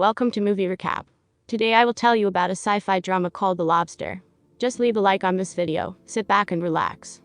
Welcome to Movie Recap. Today I will tell you about a sci-fi drama called The Lobster. Just leave a like on this video, sit back and relax.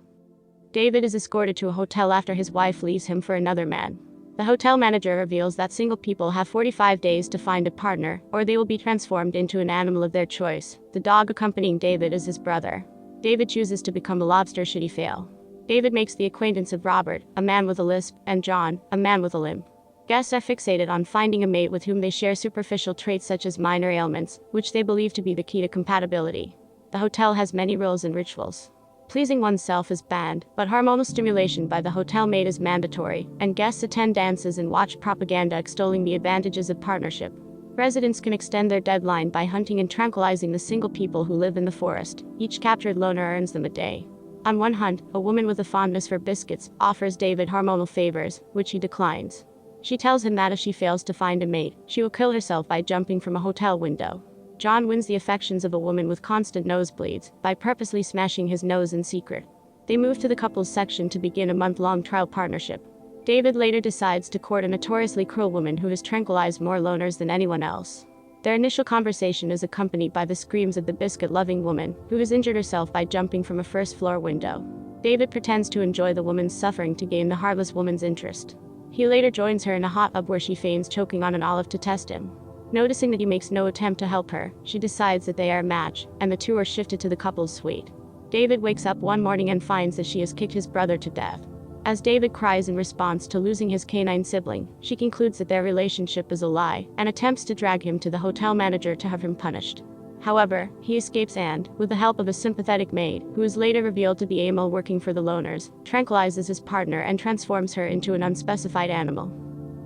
David is escorted to a hotel after his wife leaves him for another man. The hotel manager reveals that single people have 45 days to find a partner, or they will be transformed into an animal of their choice. The dog accompanying David is his brother. David chooses to become a lobster should he fail. David makes the acquaintance of Robert, a man with a lisp, and John, a man with a limp. Guests are fixated on finding a mate with whom they share superficial traits such as minor ailments, which they believe to be the key to compatibility. The hotel has many rules and rituals. Pleasing oneself is banned, but hormonal stimulation by the hotel maid is mandatory, and guests attend dances and watch propaganda extolling the advantages of partnership. Residents can extend their deadline by hunting and tranquilizing the single people who live in the forest. Each captured loner earns them a day. On one hunt, a woman with a fondness for biscuits offers David hormonal favors, which he declines. She tells him that if she fails to find a mate, she will kill herself by jumping from a hotel window. John wins the affections of a woman with constant nosebleeds by purposely smashing his nose in secret. They move to the couples section to begin a month-long trial partnership. David later decides to court a notoriously cruel woman who has tranquilized more loners than anyone else. Their initial conversation is accompanied by the screams of the biscuit-loving woman, who has injured herself by jumping from a first-floor window. David pretends to enjoy the woman's suffering to gain the heartless woman's interest. He later joins her in a hot tub where she feigns choking on an olive to test him. Noticing that he makes no attempt to help her, she decides that they are a match, and the two are shifted to the couple's suite. David wakes up one morning and finds that she has kicked his brother to death. As David cries in response to losing his canine sibling, she concludes that their relationship is a lie, and attempts to drag him to the hotel manager to have him punished. However, he escapes and, with the help of a sympathetic maid, who is later revealed to be Emil working for the loners, tranquilizes his partner and transforms her into an unspecified animal.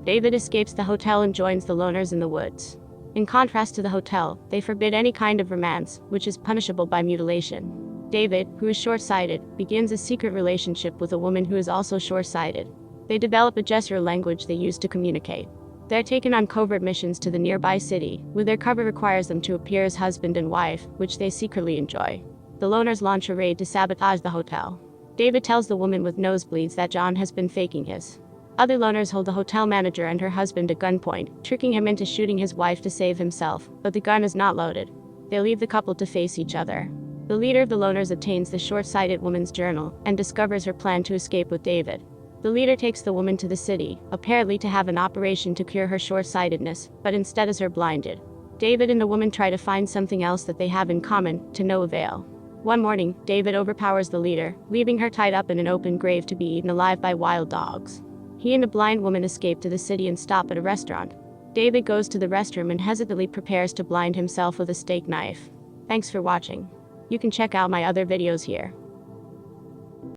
David escapes the hotel and joins the loners in the woods. In contrast to the hotel, they forbid any kind of romance, which is punishable by mutilation. David, who is short-sighted, begins a secret relationship with a woman who is also short-sighted. They develop a gesture language they use to communicate. They're taken on covert missions to the nearby city, where their cover requires them to appear as husband and wife, which they secretly enjoy. The loners launch a raid to sabotage the hotel. David tells the woman with nosebleeds that John has been faking his. Other loners hold the hotel manager and her husband at gunpoint, tricking him into shooting his wife to save himself, but the gun is not loaded. They leave the couple to face each other. The leader of the loners obtains the short-sighted woman's journal, and discovers her plan to escape with David. The leader takes the woman to the city, apparently to have an operation to cure her short-sightedness, but instead is her blinded. David and the woman try to find something else that they have in common, to no avail. One morning, David overpowers the leader, leaving her tied up in an open grave to be eaten alive by wild dogs. He and the blind woman escape to the city and stop at a restaurant. David goes to the restroom and hesitantly prepares to blind himself with a steak knife. Thanks for watching. You can check out my other videos here.